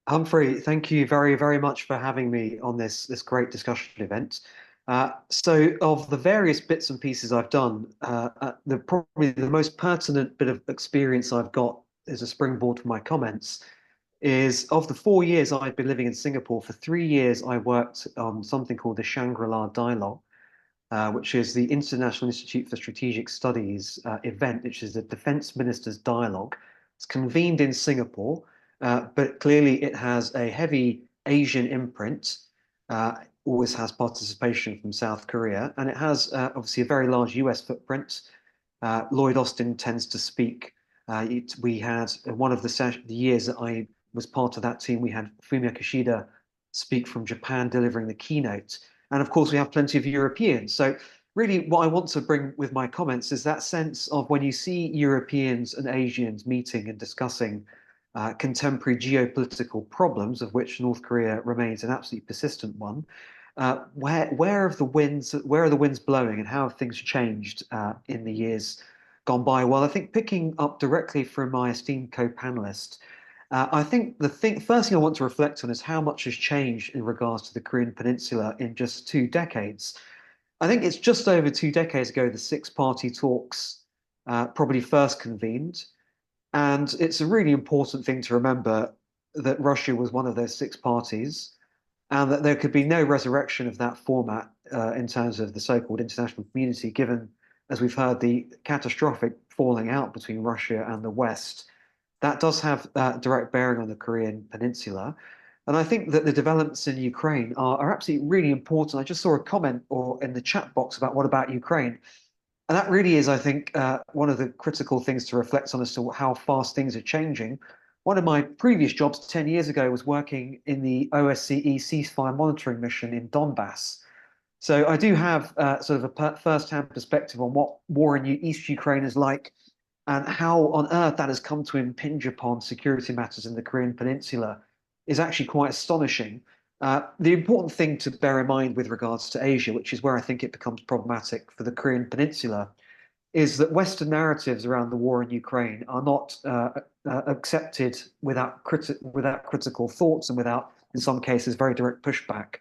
Humphrey, thank you very, very much for having me on this great discussion event. So, of the various bits and pieces I've done, the probably the most pertinent bit of experience I've got as a springboard for my comments is of the 4 years I've been living in Singapore. For 3 years, I worked on something called the Shangri-La Dialogue, which is the International Institute for Strategic Studies event, which is a defense ministers' dialogue. It's convened in Singapore, but clearly it has a heavy Asian imprint, always has participation from South Korea, and it has obviously a very large US footprint. Lloyd Austin tends to speak. We had one of the years that I was part of that team, we had Fumio Kishida speak from Japan, delivering the keynote. And of course, we have plenty of Europeans. So really what I want to bring with my comments is that sense of when you see Europeans and Asians meeting and discussing contemporary geopolitical problems, of which North Korea remains an absolutely persistent one, where are the winds blowing and how have things changed in the years gone by? Well, I think picking up directly from my esteemed co-panelist, I think first thing I want to reflect on is how much has changed in regards to the Korean Peninsula in just 2 decades. I think it's just over 2 decades ago the six-party talks probably first convened, and it's a really important thing to remember that Russia was one of those six parties, and that there could be no resurrection of that format in terms of the so-called international community, given, as we've heard, the catastrophic falling out between Russia and the West. That does have direct bearing on the Korean Peninsula. And I think that the developments in Ukraine are absolutely really important. I just saw a comment or in the chat box about what about Ukraine? And that really is, I think, one of the critical things to reflect on as to how fast things are changing. One of my previous jobs 10 years ago was working in the OSCE ceasefire monitoring mission in Donbass. So I do have sort of a first-hand perspective on what war in East Ukraine is like and how on earth that has come to impinge upon security matters in the Korean Peninsula is actually quite astonishing. The important thing to bear in mind with regards to Asia, which is where I think it becomes problematic for the Korean Peninsula, is that Western narratives around the war in Ukraine are not accepted without critical thoughts and without, in some cases, very direct pushback.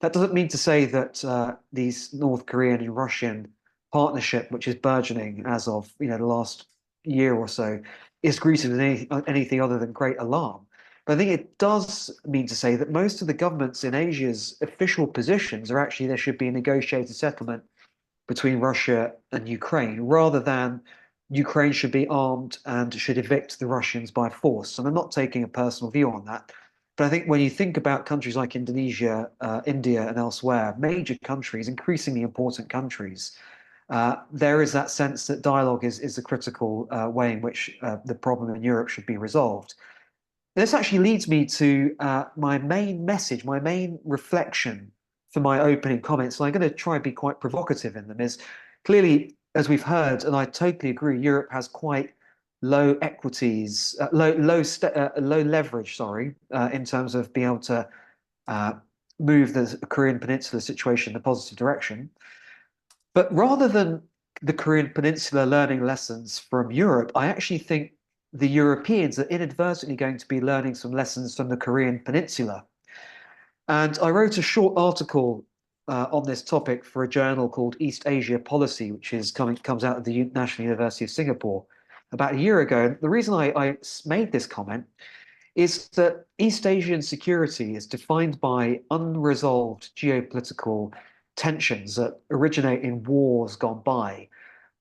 That doesn't mean to say that these North Korean and Russian partnership, which is burgeoning as of the last year or so, is greeted with anything other than great alarm. But I think it does mean to say that most of the governments in Asia's official positions are actually there should be a negotiated settlement between Russia and Ukraine, rather than Ukraine should be armed and should evict the Russians by force. And I'm not taking a personal view on that. But I think when you think about countries like Indonesia, India, and elsewhere, major countries, increasingly important countries, there is that sense that dialogue is a critical way in which the problem in Europe should be resolved. This actually leads me to my main message, my main reflection for my opening comments. And I'm going to try and be quite provocative in them. Is clearly, as we've heard, and I totally agree, Europe has quite low equities, low leverage, sorry, in terms of being able to move the Korean Peninsula situation in a positive direction. But rather than the Korean Peninsula learning lessons from Europe, I actually think the Europeans are inadvertently going to be learning some lessons from the Korean Peninsula. And I wrote a short article on this topic for a journal called East Asia Policy, which comes out of the National University of Singapore about a year ago. And the reason I made this comment is that East Asian security is defined by unresolved geopolitical tensions that originate in wars gone by.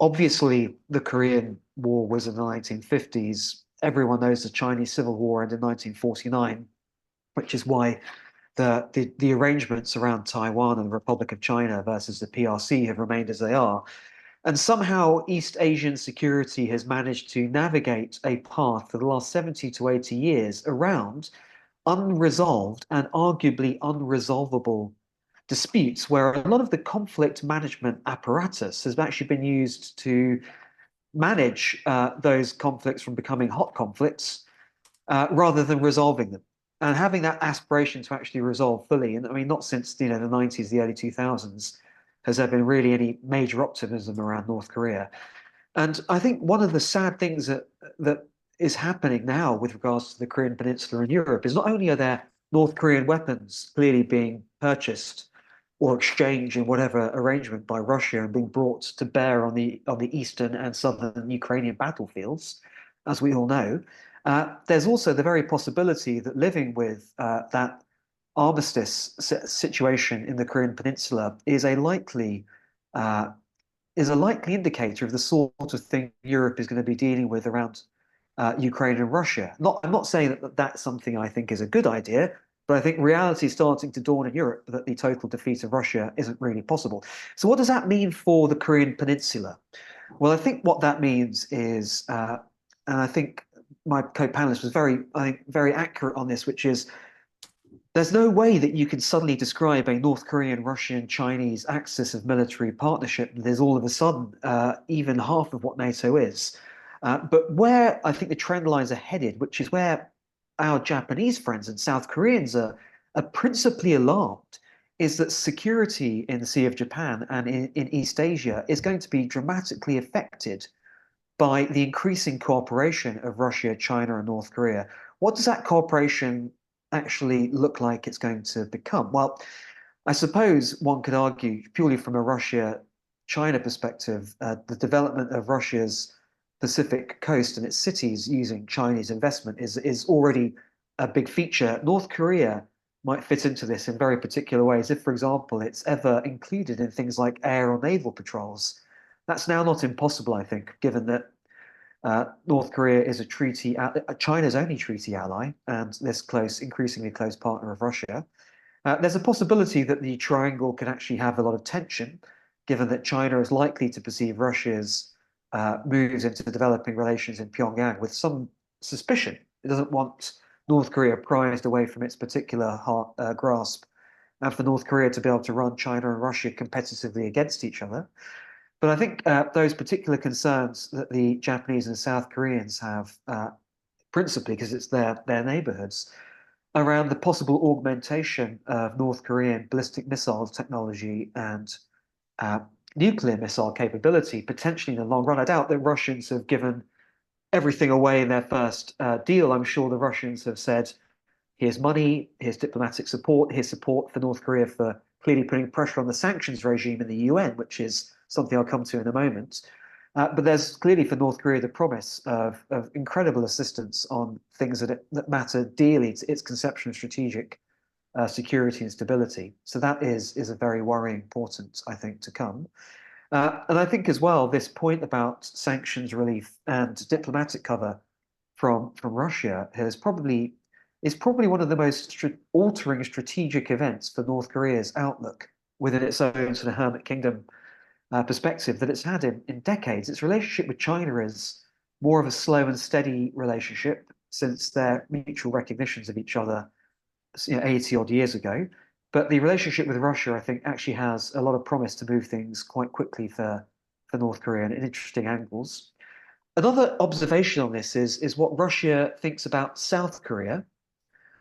Obviously, the Korean War was in the 1950s. Everyone knows the Chinese Civil War ended in 1949, which is why the arrangements around Taiwan and the Republic of China versus the PRC have remained as they are. And somehow East Asian security has managed to navigate a path for the last 70 to 80 years around unresolved and arguably unresolvable disputes, where a lot of the conflict management apparatus has actually been used to manage those conflicts from becoming hot conflicts rather than resolving them. And having that aspiration to actually resolve fully, and I mean, not since the 90s, the early 2000s, has there been really any major optimism around North Korea. And I think one of the sad things that is happening now with regards to the Korean Peninsula and Europe is not only are there North Korean weapons clearly being purchased or exchanged in whatever arrangement by Russia and being brought to bear on the eastern and southern Ukrainian battlefields, as we all know, there's also the very possibility that living with that armistice situation in the Korean Peninsula uh, is a likely indicator of the sort of thing Europe is going to be dealing with around Ukraine and Russia. I'm not saying that that's something I think is a good idea, but I think reality is starting to dawn in Europe that the total defeat of Russia isn't really possible. So what does that mean for the Korean Peninsula? Well, I think what that means is, and I think my co-panelist was very accurate on this, which is there's no way that you can suddenly describe a North Korean, Russian, Chinese axis of military partnership that is all of a sudden even half of what NATO is. But where I think the trend lines are headed, which is where our Japanese friends and South Koreans are principally alarmed, is that security in the Sea of Japan and in East Asia is going to be dramatically affected by the increasing cooperation of Russia, China, and North Korea. What does that cooperation actually look like it's going to become? Well, I suppose one could argue, purely from a Russia-China perspective, the development of Russia's Pacific coast and its cities using Chinese investment is already a big feature. North Korea might fit into this in very particular ways. If, for example, it's ever included in things like air or naval patrols, that's now not impossible, I think, given that North Korea is China's only treaty ally and this increasingly close partner of Russia. There's a possibility that the triangle can actually have a lot of tension, given that China is likely to perceive Russia's moves into developing relations in Pyongyang with some suspicion. It doesn't want North Korea prized away from its particular grasp, and for North Korea to be able to run China and Russia competitively against each other. But I think those particular concerns that the Japanese and South Koreans have, principally because it's their neighborhoods, around the possible augmentation of North Korean ballistic missiles technology and uh, nuclear missile capability, potentially in the long run. I doubt that Russians have given everything away in their first deal. I'm sure the Russians have said, here's money, here's diplomatic support, here's support for North Korea for clearly putting pressure on the sanctions regime in the UN, which is something I'll come to in a moment. But there's clearly for North Korea the promise of incredible assistance on things that matter dearly to its conception of strategic security and stability. So that is a very worrying portent, I think, to come. And I think as well, this point about sanctions relief and diplomatic cover from Russia is probably one of the most altering strategic events for North Korea's outlook within its own sort of hermit kingdom perspective that it's had in decades. Its relationship with China is more of a slow and steady relationship since their mutual recognitions of each other, 80 odd years ago. But the relationship with Russia, I think, actually has a lot of promise to move things quite quickly for North Korea in interesting angles. Another observation on this is what Russia thinks about South Korea.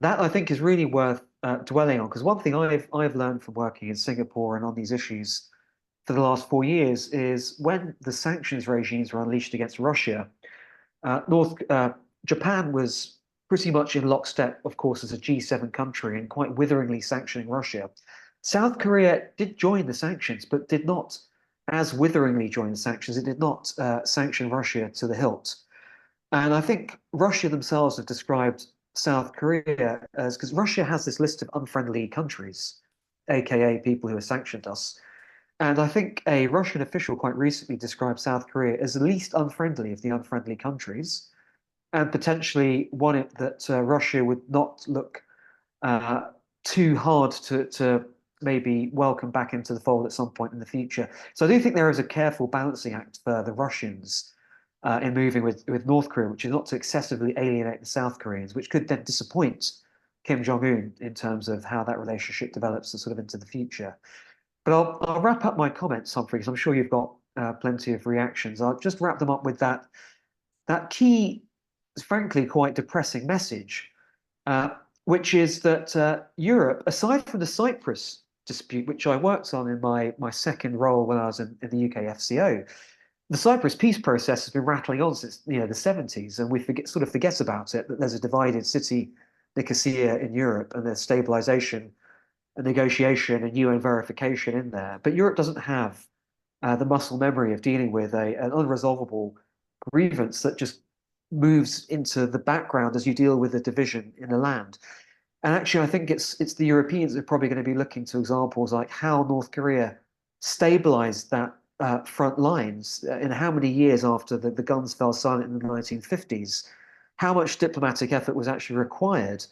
That I think is really worth dwelling on, because one thing I've learned from working in Singapore and on these issues for the last 4 years is when the sanctions regimes were unleashed against Russia, Japan was pretty much in lockstep, of course, as a G7 country and quite witheringly sanctioning Russia. South Korea did join the sanctions, but did not as witheringly join the sanctions. It did not sanction Russia to the hilt. And I think Russia themselves have described South Korea as, because Russia has this list of unfriendly countries, aka people who have sanctioned us. And I think a Russian official quite recently described South Korea as the least unfriendly of the unfriendly countries, and potentially one that Russia would not look uh, too hard to maybe welcome back into the fold at some point in the future. So I do think there is a careful balancing act for the Russians in moving with North Korea, which is not to excessively alienate the South Koreans, which could then disappoint Kim Jong-un in terms of how that relationship develops sort of into the future. But I'll wrap up my comments, Humphrey, because I'm sure you've got plenty of reactions. I'll just wrap them up with that key, frankly, quite depressing message, which is that Europe, aside from the Cyprus dispute, which I worked on in my second role when I was in the UK FCO, the Cyprus peace process has been rattling on since the 70s, and we sort of forget about it, that there's a divided city, Nicosia in Europe, and there's stabilization and negotiation and UN verification in there. But Europe doesn't have the muscle memory of dealing with an unresolvable grievance that just moves into the background as you deal with the division in the land. And actually, I think it's the Europeans that are probably going to be looking to examples like how North Korea stabilized that front lines in how many years after the guns fell silent in the 1950s, how much diplomatic effort was actually required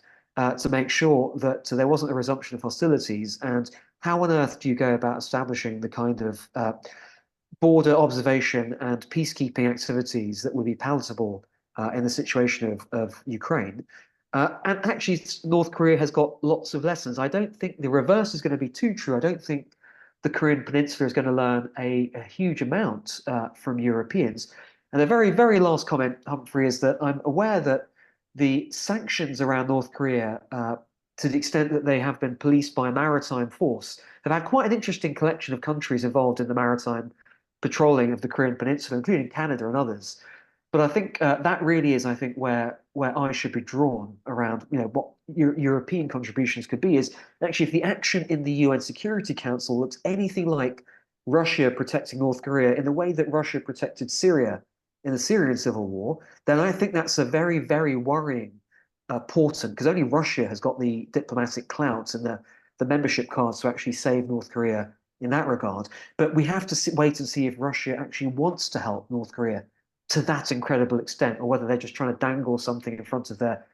to make sure that there wasn't a resumption of hostilities, and how on earth do you go about establishing the kind of border observation and peacekeeping activities that would be palatable in the situation of Ukraine. And actually, North Korea has got lots of lessons. I don't think the reverse is going to be too true. I don't think the Korean Peninsula is going to learn a huge amount from Europeans. And the very, very last comment, Humphrey, is that I'm aware that the sanctions around North Korea, to the extent that they have been policed by a maritime force, have had quite an interesting collection of countries involved in the maritime patrolling of the Korean Peninsula, including Canada and others. But I think that really is, I think, where I should be drawn around, what European contributions could be. Is actually if the action in the UN Security Council looks anything like Russia protecting North Korea in the way that Russia protected Syria in the Syrian civil war, then I think that's a very, very worrying portent, because only Russia has got the diplomatic clout and the membership cards to actually save North Korea in that regard. But we have to wait and see if Russia actually wants to help North Korea to that incredible extent, or whether they're just trying to dangle something in front of their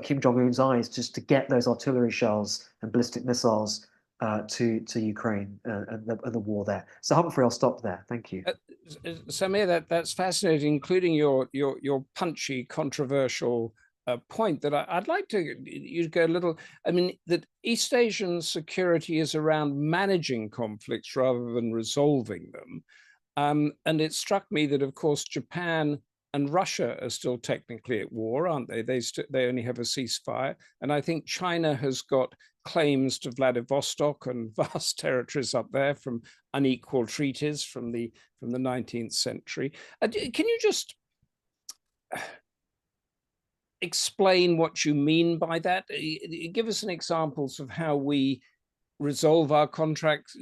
Kim Jong-un's eyes just to get those artillery shells and ballistic missiles to Ukraine and the war there. So Humphrey, I'll stop there. Thank you. Samir, that's fascinating, including your punchy, controversial point that I'd like you to go a little. I mean, that East Asian security is around managing conflicts rather than resolving them. And it struck me that, of course, Japan and Russia are still technically at war, aren't they? They only have a ceasefire. And I think China has got claims to Vladivostok and vast territories up there from unequal treaties from the 19th century. Can you just explain what you mean by that? Give us an examples of how we resolve our conflicts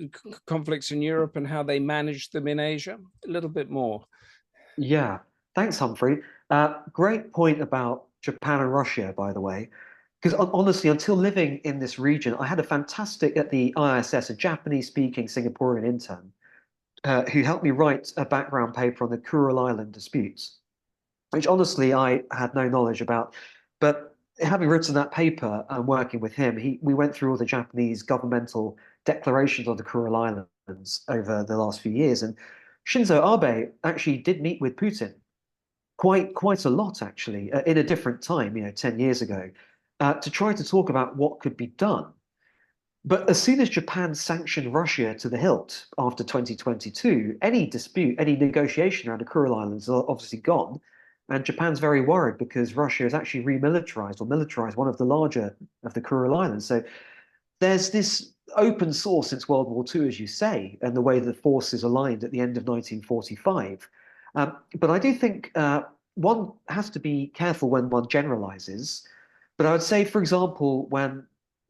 in Europe and how they manage them in Asia? A little bit more. Yeah, thanks, Humphrey. Great point about Japan and Russia, by the way, because honestly, until living in this region, I had a fantastic at the ISS, a Japanese-speaking Singaporean intern, who helped me write a background paper on the Kuril Island disputes, which honestly I had no knowledge about. But having written that paper and working with him, we went through all the Japanese governmental declarations on the Kuril Islands over the last few years. And Shinzo Abe actually did meet with Putin quite a lot, actually, in a different time, 10 years ago, to try to talk about what could be done. But as soon as Japan sanctioned Russia to the hilt after 2022, any dispute, any negotiation around the Kuril Islands are obviously gone. And Japan's very worried because Russia has actually remilitarized or militarized one of the larger of the Kuril Islands. So there's this open source since World War II, as you say, and the way the forces aligned at the end of 1945. But I do think one has to be careful when one generalizes. But I would say, for example, when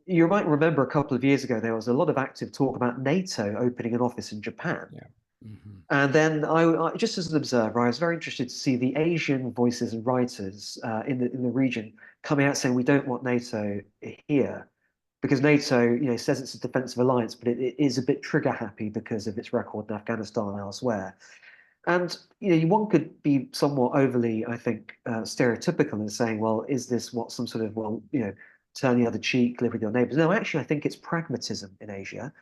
you might remember a couple of years ago, there was a lot of active talk about NATO opening an office in Japan. Yeah. Mm-hmm. And then I, just as an observer, I was very interested to see the Asian voices and writers in the region coming out saying we don't want NATO here because NATO, says it's a defensive alliance, but it is a bit trigger happy because of its record in Afghanistan and elsewhere. And one could be somewhat overly, I think, stereotypical in saying, well, is this what some sort of, turn the other cheek, live with your neighbors? No, actually, I think it's pragmatism in Asia.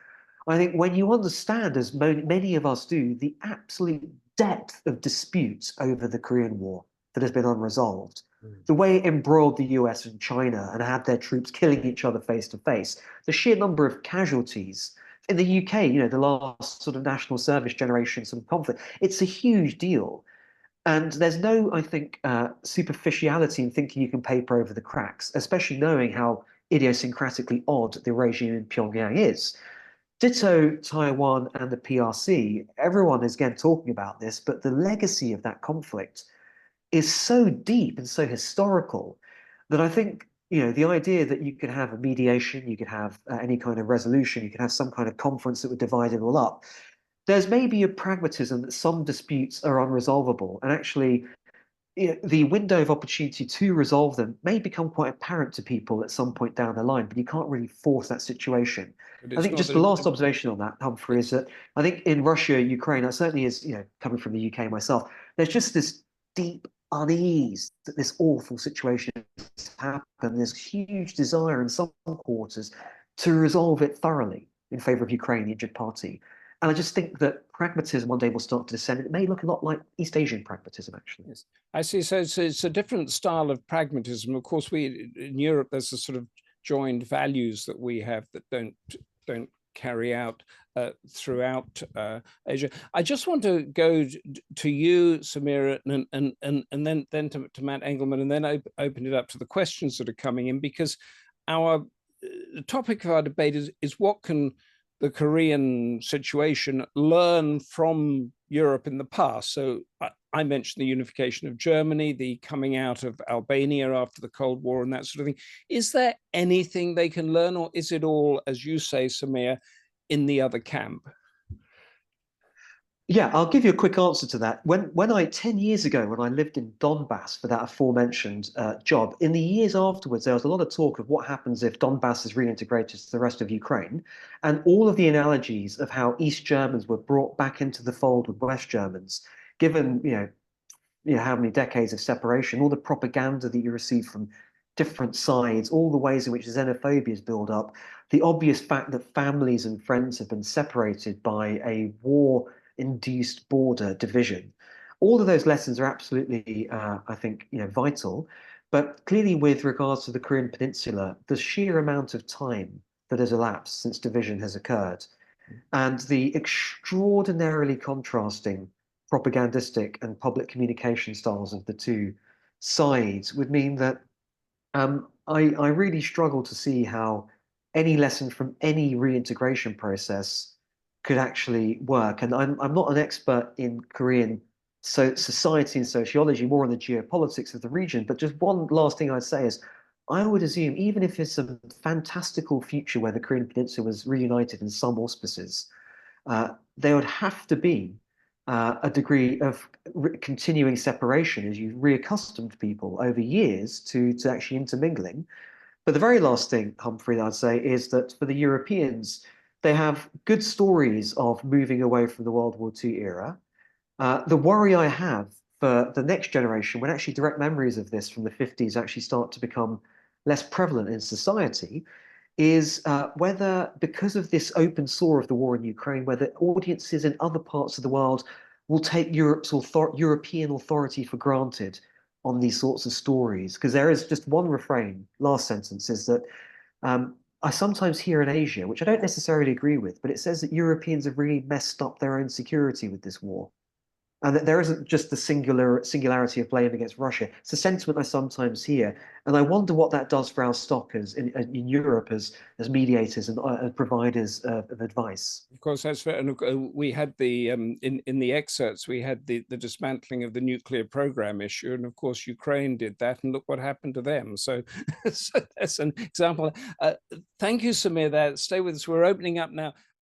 I think when you understand, as many of us do, the absolute depth of disputes over the Korean War that has been unresolved, the way it embroiled the US and China and had their troops killing each other face to face, the sheer number of casualties in the UK, the last sort of national service generation sort of conflict, it's a huge deal. And there's no, I think, superficiality in thinking you can paper over the cracks, especially knowing how idiosyncratically odd the regime in Pyongyang is. Ditto Taiwan and the PRC. Everyone is again talking about this, but the legacy of that conflict is so deep and so historical that I think, the idea that you could have a mediation, you could have any kind of resolution, you could have some kind of conference that would divide it all up. There's maybe a pragmatism that some disputes are unresolvable, and actually, the window of opportunity to resolve them may become quite apparent to people at some point down the line, but you can't really force that situation. But I it's think not just the that last observation on that, Humphrey, is that I think in Russia, Ukraine, that certainly is, coming from the UK myself, there's just this deep unease that this awful situation has happened. There's huge desire in some quarters to resolve it thoroughly in favor of Ukraine, the injured party. And I just think that pragmatism one day will start to descend. It may look a lot like East Asian pragmatism, actually. yes. I see. So it's a different style of pragmatism. Of course, we in Europe, there's a sort of joined values that we have that don't carry out throughout Asia. I just want to go to you, Samira, and then to Matt Engelman, and then open it up to the questions that are coming in, because the topic of our debate is what can the Korean situation learn from Europe in the past. So I mentioned the unification of Germany, the coming out of Albania after the Cold War and that sort of thing. Is there anything they can learn, or is it all, as you say, Samir, in the other camp? Yeah, I'll give you a quick answer to that. When I 10 years ago, when I lived in Donbass for that aforementioned job, in the years afterwards, there was a lot of talk of what happens if Donbass is reintegrated to the rest of Ukraine, and all of the analogies of how East Germans were brought back into the fold with West Germans, given how many decades of separation, all the propaganda that you receive from different sides, all the ways in which xenophobia is built up, the obvious fact that families and friends have been separated by a war induced border division. All of those lessons are absolutely, I think, vital. But clearly, with regards to the Korean Peninsula, the sheer amount of time that has elapsed since division has occurred, and the extraordinarily contrasting propagandistic and public communication styles of the two sides would mean that I really struggle to see how any lesson from any reintegration process could actually work. And I'm not an expert in Korean society and sociology, more on the geopolitics of the region. But just one last thing I'd say is I would assume, even if it's a fantastical future where the Korean Peninsula was reunited in some auspices, there would have to be a degree of continuing separation as you reaccustomed people over years to actually intermingling. But the very last thing, Humphrey, that I'd say is that for the Europeans, they have good stories of moving away from the World War II era. The worry I have for the next generation, when actually direct memories of this from the 50s actually start to become less prevalent in society, is whether, because of this open sore of the war in Ukraine, whether audiences in other parts of the world will take European authority for granted on these sorts of stories. Because there is just one refrain, last sentence, is that I sometimes hear in Asia, which I don't necessarily agree with, but it says that Europeans have really messed up their own security with this war. And that there isn't just the singularity of blame against Russia. It's a sentiment I sometimes hear, and I wonder what that does for our stock in Europe as mediators and providers of advice. Of course, that's fair. And we had the in the excerpts we had the dismantling of the nuclear program issue, and of course Ukraine did that, and look what happened to them. So, so that's an example. Thank you, Samir. There, stay with us. We're opening up now